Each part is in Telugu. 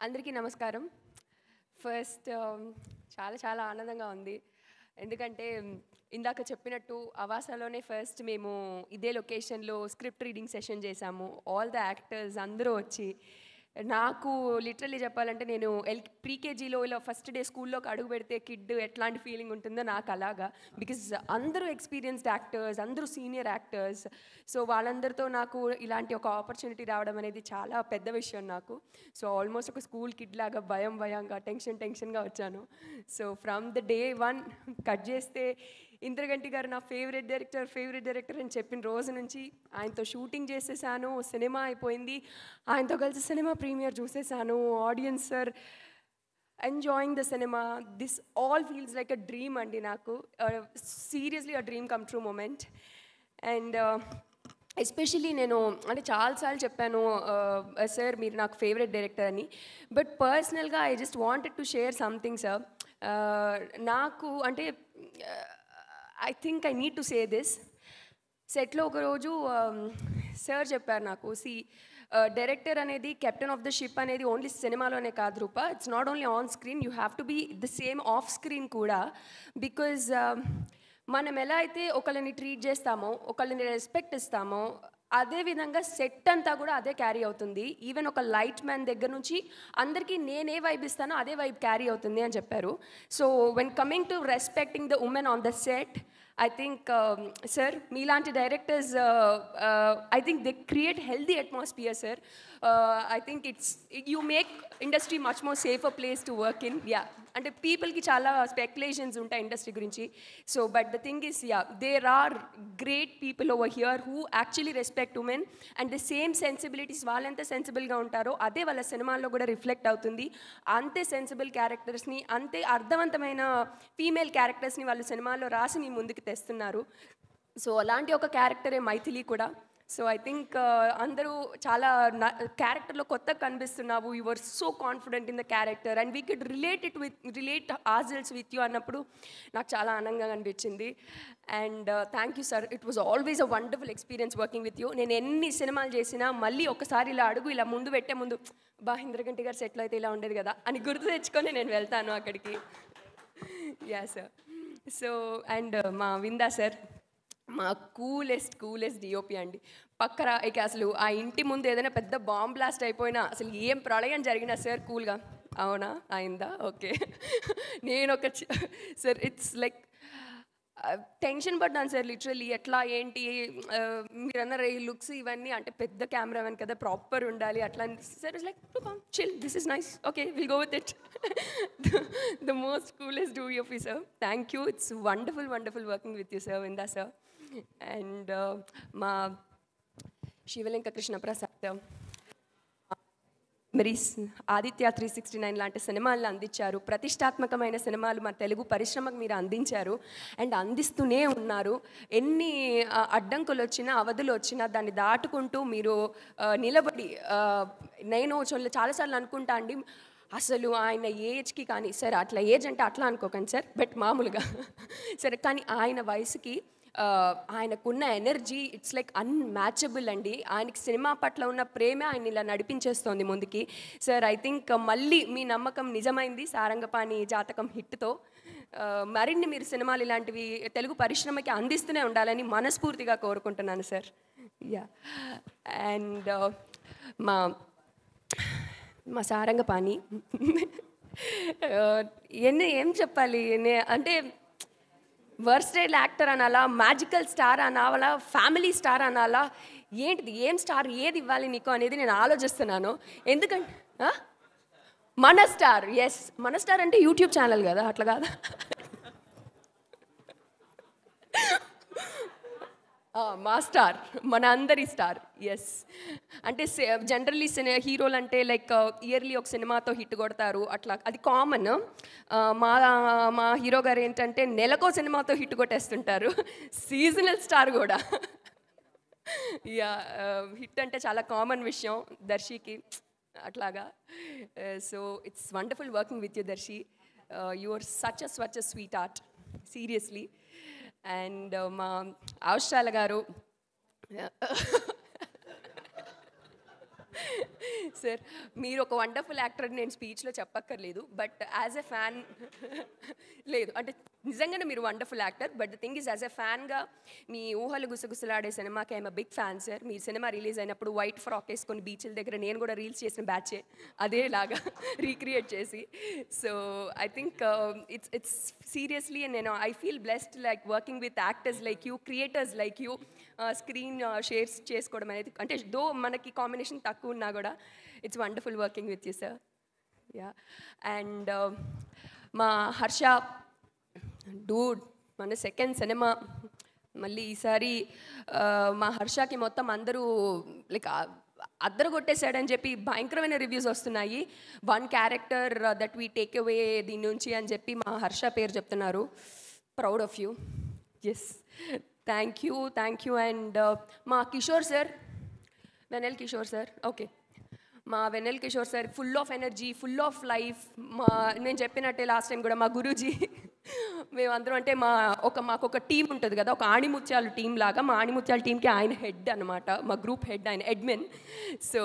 అందరికీ నమస్కారం. ఫస్ట్ చాలా చాలా ఆనందంగా ఉంది. ఎందుకంటే ఇందాక చెప్పినట్టు అవాసాలోనే ఫస్ట్ మేము ఇదే లొకేషన్లో స్క్రిప్ట్ రీడింగ్ సెషన్ చేశాము. ఆల్ ద యాక్టర్స్ అందరూ వచ్చి నాకు లిటరల్లీ చెప్పాలంటే నేను ప్రీకేజీలో ఇలా ఫస్ట్ డే స్కూల్లోకి అడుగు పెడితే కిడ్ ఎట్లాంటి ఫీలింగ్ ఉంటుందో నాకు అలాగా. బికాజ్ అందరూ ఎక్స్పీరియన్స్డ్ యాక్టర్స్, అందరూ సీనియర్ యాక్టర్స్. సో వాళ్ళందరితో నాకు ఇలాంటి ఒక ఆపర్చునిటీ రావడం అనేది చాలా పెద్ద విషయం నాకు. సో ఆల్మోస్ట్ ఒక స్కూల్ కిడ్ లాగా భయంగా టెన్షన్గా వచ్చాను. So from the day one cut చేస్తే ఇంద్రగంటి గారు నా ఫేవరెట్ డైరెక్టర్ అని చెప్పిన రోజు నుంచి ఆయనతో షూటింగ్ చేసేసాను. సినిమా అయిపోయింది, ఆయనతో కలిసి సినిమా ప్రీమియర్ చూసేసాను. Audience sir enjoying the cinema. This all feels like a dream అండి నాకు. Seriously a dream come true moment. And especially నేను అంటే చాలాసార్లు చెప్పాను సార్ మీరు నాకు ఫేవరెట్ డైరెక్టర్ అని. బట్ పర్సనల్గా I just wanted to share something sir. నాకు అంటే I think I need to say this. సెట్లో ఒకరోజు సార్ చెప్పారు నాకు, డైరెక్టర్ అనేది కెప్టెన్ ఆఫ్ ద షిప్ అనేది ఓన్లీ సినిమాలోనే కాదు Roopa, it's not only on screen, you have to be the same off screen కూడా. బికాజ్ మనం ఎలా అయితే ఒకళ్ళని ట్రీట్ చేస్తామో, ఒకళ్ళని రెస్పెక్ట్ ఇస్తామో, అదేవిధంగా సెట్ అంతా కూడా అదే క్యారీ అవుతుంది. ఈవెన్ ఒక లైట్ మ్యాన్ దగ్గర నుంచి అందరికీ నేనే వైబ్ ఇస్తానో అదే వైబ్ క్యారీ అవుతుంది అని చెప్పారు. So when coming to respecting the women on the set, I think, sir, మీలాంటి directors I think they create healthy atmosphere, sir. I think you make industry much more safer place to work in. Yeah, అంటే పీపుల్కి చాలా స్పెక్యులేషన్స్ ఉంటాయి ఇండస్ట్రీ గురించి. So but the thing is, ya, there are great people over here who actually respect women and the same sensibilities వాళ్ళెంత సెన్సిబుల్గా ఉంటారో అదే వాళ్ళ సినిమాల్లో కూడా రిఫ్లెక్ట్ అవుతుంది. అంతే సెన్సిబుల్ క్యారెక్టర్స్ని, అంతే అర్థవంతమైన ఫీమేల్ క్యారెక్టర్స్ని వాళ్ళు సినిమాల్లో రాసి మీ ముందుకు తెస్తున్నారు. సో అలాంటి ఒక క్యారెక్టరే మైథిలి కూడా. సో ఐ థింక్ అందరూ చాలా క్యారెక్టర్లో కొత్తగా కనిపిస్తున్నావు, you are so confident in the character and we could relate ourselves with you అన్నప్పుడు నాకు చాలా ఆనందంగా అనిపించింది. And thank you sir, it was always a wonderful experience working with you. నేను ఎన్ని సినిమాలు చేసినా మళ్ళీ ఒకసారి ఇలా అడుగు ఇలా ముందు పెట్టే ముందు ఇంద్రగంటి గారు సెట్లో అయితే ఇలా ఉండేది కదా అని గుర్తు తెచ్చుకొని నేను వెళ్తాను అక్కడికి. Yeah sir. సో అండ్ మా విందా సార్ మా కూలెస్ట్ డిఓపి అండి. పక్కన ఇక అసలు ఆ ఇంటి ముందు ఏదైనా పెద్ద బాంబ్ బ్లాస్ట్ అయిపోయినా, అసలు ఏం ప్రళయం జరిగినా సార్ కూల్గా, అవునా అయిందా ఓకే. నేను ఒక సార్ ఇట్స్ లైక్ టెన్షన్ పడ్డాను సార్ లిటరల్లీ, ఎట్లా ఏంటి మీరు అన్నారు ఈ లుక్స్ ఇవన్నీ, అంటే పెద్ద కెమెరామెన్ కదా ప్రాపర్ ఉండాలి అట్లా. Sir it's like chill, this is nice, okay will go with it. The most coolest DOP sir, thank you. It's wonderful working with you sir, Vinda sir. And మా శివలింక కృష్ణ ప్రసాద్ మరి ఆదిత్య 369 లాంటి సినిమాలను అందించారు. ప్రతిష్టాత్మకమైన సినిమాలు మన తెలుగు పరిశ్రమకు మీరు అందించారు అండ్ అందిస్తూనే ఉన్నారు. ఎన్ని అడ్డంకులు వచ్చినా అవధులు వచ్చినా దాన్ని దాటుకుంటూ మీరు నిలబడి, నేను చాలాసార్లు అనుకుంటా అండి, అసలు ఆయన ఏజ్కి కానీ సార్, అట్లా ఏజ్ అంటే అట్లా అనుకోకండి సార్, బట్ మామూలుగా సరే, కానీ ఆయన వయసుకి ఆయనకున్న ఎనర్జీ ఇట్స్ లైక్ అన్మ్యాచబుల్ అండి. ఆయనకి సినిమా పట్ల ఉన్న ప్రేమే ఆయన ఇలా నడిపించేస్తోంది ముందుకి. సార్ ఐ థింక్ మళ్ళీ మీ నమ్మకం నిజమైంది సారంగపాణి జాతకం హిట్తో. మరిన్ని మీరు సినిమాలు ఇలాంటివి తెలుగు పరిశ్రమకి అందిస్తూనే ఉండాలని మనస్ఫూర్తిగా కోరుకుంటున్నాను సార్. యా. అండ్ మా సారంగపాణి ఏం చెప్పాలి అంటే వర్స్టైల్ యాక్టర్ అనాలా, మ్యాజికల్ స్టార్ అనాలా, ఫ్యామిలీ స్టార్ అనాలా, ఏంటిది ఏం స్టార్ ఏది ఇవ్వాలి నీకు అనేది నేను ఆలోచిస్తున్నాను. ఎందుకంటే మన స్టార్, ఎస్ మన స్టార్ అంటే యూట్యూబ్ ఛానల్ కదా, అట్లా కాదా, మా స్టార్, మన అందరి స్టార్. ఎస్ అంటే జనరల్లీ హీరోలు అంటే లైక్ ఇయర్లీ ఒక సినిమాతో హిట్ కొడతారు అట్లా, అది కామన్. మా హీరో గారు ఏంటంటే నెలకో సినిమాతో హిట్ కొట్టేస్తుంటారు, సీజనల్ స్టార్ కూడా. యా, హిట్ అంటే చాలా కామన్ విషయం దర్శికి అట్లాగా. So it's wonderful working with you Darshi. You are such a sweetheart, seriously. And మా అవసరాల గారు సార్ మీరు ఒక వండర్ఫుల్ యాక్టర్ అని నేను స్పీచ్లో చెప్పక్కర్లేదు, బట్ యాజ్ ఎ ఫ్యాన్ లేదు అంటే నిజంగానే మీరు wonderful actor, but the thing is as a ఫ్యాన్గా మీ ఊహలు గుసగుసలాడే సినిమాకి ఐఎమ్ బిగ్ ఫ్యాన్ సార్. మీ సినిమా రిలీజ్ అయినప్పుడు వైట్ ఫ్రాక్ వేసుకొని బీచ్ల దగ్గర నేను కూడా రీల్స్ చేసిన బ్యాచే అదేలాగా రీక్రియేట్ చేసి. So I think it's seriously నేను I feel blessed like working with actors like you, creators like you. Screen shares చేసుకోవడం అనేది అంటే దో మనకి కాంబినేషన్ తక్కువ ఉన్నా కూడా it's wonderful working with you sir. Yeah and మా హర్ష డూడ్ మన సెకండ్ సినిమా మళ్ళీ ఈసారి మా హర్షకి మొత్తం అందరూ లైక్ అద్దరు కొట్టేశాడని చెప్పి భయంకరమైన రివ్యూస్ వస్తున్నాయి. One character that we take away దీని నుంచి అని చెప్పి మా హర్ష పేరు చెప్తున్నారు. Proud of you. Yes thank you. And మా Kishore sir, Vennela Kishore sir, okay మా Vennela Kishore sir full of energy, full of life. నేను చెప్పినట్టే లాస్ట్ టైం కూడా మా గురూజీ మేమందరం అంటే మాకు ఒక టీం ఉంటుంది కదా, ఒక ఆణిముత్యాల టీం లాగా. మా ఆణిముత్యాల టీంకి ఆయన హెడ్ అనమాట, మా గ్రూప్ హెడ్ ఆయన అడ్మిన్. సో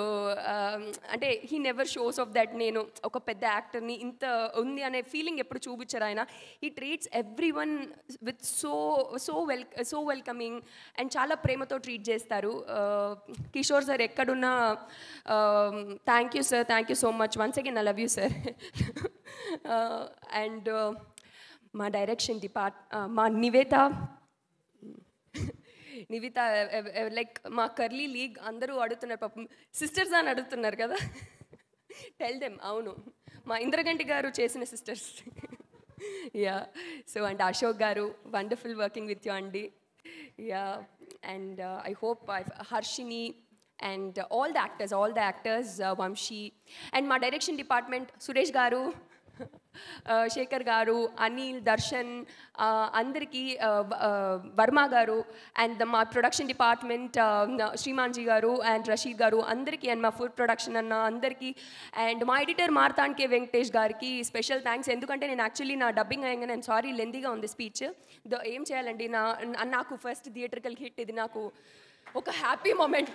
అంటే he never shows of that నేను ఒక పెద్ద యాక్టర్ని ఇంత ఉంది అనే ఫీలింగ్ ఎప్పుడు చూపించారు ఆయన. He treats every one with so welcoming and చాలా ప్రేమతో ట్రీట్ చేస్తారు. కిషోర్ సార్ ఎక్కడున్నా thank you sir, thank you so much once again, I love you sir. And మా డైరెక్షన్ మా నివేత లైక్ మా కర్లీ లీగ్ అందరూ అడుగుతున్నారు పాపం, సిస్టర్స్ అని అడుగుతున్నారు కదా. టెల్ దెమ్ అవును మా ఇంద్రగంటి గారు చేసిన sisters. Yeah so and Ashok garu wonderful working with you అండి. Yeah and I hope Harshini and all the actors, Vamshi, and my direction department, Suresh garu, Shekhar garu, Anil, Darshan, andariki, Varma garu, and my production department, Srimanji garu and Rashid garu, andariki, and my food production anna andariki, and my editor Marthan K Venkatesh gariki special thanks. Endukante nenu actually na dubbing ayanga, I'm sorry lengthy ga undi speech. The aim cheyalandi naaku first theatrical hit idi naaku oka happy moment.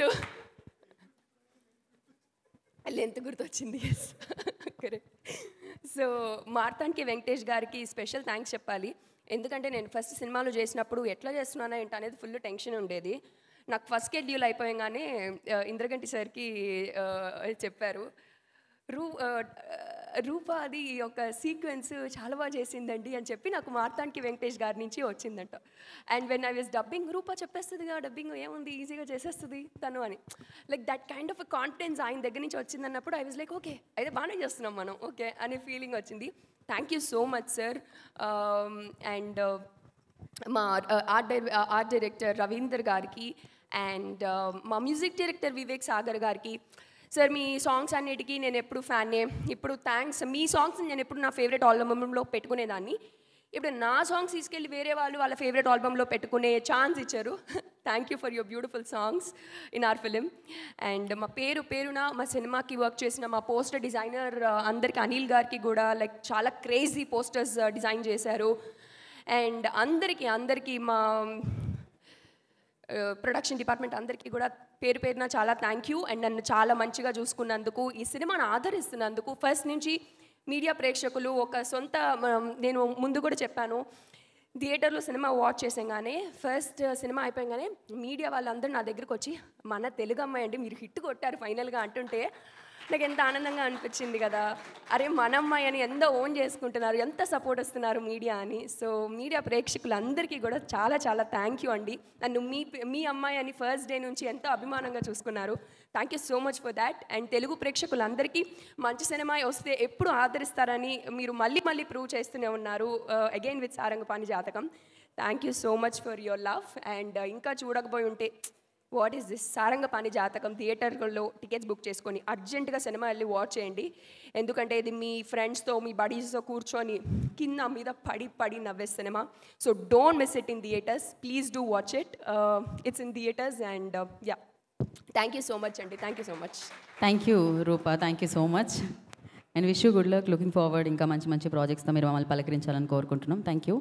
Length గుర్తొచ్చింది. Yes correct. సో మార్తాన్కి వెంకటేష్ గారికి స్పెషల్ థ్యాంక్స్ చెప్పాలి. ఎందుకంటే నేను ఫస్ట్ సినిమాలో చేసినప్పుడు ఎట్లా చేస్తున్నానా ఏంటి అనేది ఫుల్ టెన్షన్ ఉండేది. నాకు ఫస్ట్ షెడ్యూల్ అయిపోయాగానే ఇంద్రగంటి సార్కి చెప్పారు, రూపా అది ఒక సీక్వెన్స్ చాలా బాగా చేసిందండి అని చెప్పి నాకు మార్తాన్కి వెంకటేష్ గారి నుంచి వచ్చిందంట. And when I was dubbing, Roopa చెప్పేస్తుందిగా డబ్బింగ్ ఏముంది ఈజీగా చేసేస్తుంది తను అని, like that kind of confidence ఆయన దగ్గర నుంచి వచ్చిందన్నప్పుడు ఐ వాజ్ లైక్ ఓకే అయితే బాగానే చేస్తున్నాం మనం ఓకే అనే ఫీలింగ్ వచ్చింది. Thank you so much sir. And మా ఆర్ట్ డైరెక్టర్ రవీందర్ గారికి అండ్ మా మ్యూజిక్ డైరెక్టర్ వివేక్ సాగర్ గారికి, సార్ మీ సాంగ్స్ అన్నిటికీ నేను ఎప్పుడు ఫ్యాన్నే. ఇప్పుడు థ్యాంక్స్, మీ సాంగ్స్ నేను ఎప్పుడు నా ఫేవరెట్ ఆల్బమ్లో పెట్టుకునేదాన్ని. ఇప్పుడు నా సాంగ్స్ తీసుకెళ్ళి వేరే వాళ్ళు వాళ్ళ ఫేవరెట్ ఆల్బమ్లో పెట్టుకునే ఛాన్స్ ఇచ్చారు. Thank you for your beautiful songs in our film. And మా పేరున మా సినిమాకి వర్క్ చేసిన మా పోస్టర్ డిజైనర్ అందరికి, అనిల్ గారికి కూడా లైక్ చాలా క్రేజీ పోస్టర్స్ డిజైన్ చేశారు. అండ్ అందరికీ మా ప్రొడక్షన్ డిపార్ట్మెంట్ అందరికీ కూడా పేరున చాలా థ్యాంక్ యూ. అండ్ నన్ను చాలా మంచిగా చూసుకున్నందుకు, ఈ సినిమాను ఆదరిస్తున్నందుకు. ఫస్ట్ నుంచి మీడియా ప్రేక్షకులు ఒక సొంత, నేను ముందు కూడా చెప్పాను, థియేటర్లో సినిమా వాచ్ చేసాగానే ఫస్ట్ సినిమా అయిపోయాగానే మీడియా వాళ్ళందరూ నా దగ్గరికి వచ్చి మన తెలుగు అమ్మాయి అండి మీరు హిట్ కొట్టారు ఫైనల్గా అంటుంటే నాకు ఎంత ఆనందంగా అనిపించింది కదా. అరే మన అమ్మాయి అని ఎంత ఓన్ చేసుకుంటున్నారు, ఎంత సపోర్ట్ వస్తున్నారు మీడియా అని. సో మీడియా ప్రేక్షకులందరికీ కూడా చాలా చాలా థ్యాంక్ యూ అండి. నన్ను మీ అమ్మాయి అని ఫస్ట్ డే నుంచి ఎంతో అభిమానంగా చూసుకున్నారు. Thank you so much for that. And Telugu ప్రేక్షకులందరికీ మంచి సినిమా వస్తే ఎప్పుడు ఆదరిస్తారని మీరు మళ్ళీ ప్రూవ్ చేస్తూనే ఉన్నారు. అగైన్ విత్ సారంగపాణి జాతకం. Thank you so much for your love. And ఇంకా చూడకపోయి ఉంటే వాట్ ఈస్ దిస్ సారంగపాణి జాతకం థియేటర్లో టికెట్స్ బుక్ చేసుకొని అర్జెంటుగా సినిమా వెళ్ళి వాచ్ చేయండి. ఎందుకంటే ఇది మీ ఫ్రెండ్స్తో మీ బడీస్తో కూర్చొని కింద మీద పడి నవ్వే cinema. So don't miss it in theatres, please do watch it. It's in theatres. And ya thank you so much అండి. Thank you so much. Thank you Roopa, thank you so much. And wish you good luck. Looking forward ఇంకా మంచి ప్రాజెక్ట్స్తో మీరు మమ్మల్ని పలకరించాలని కోరుకుంటున్నాం. Thank you.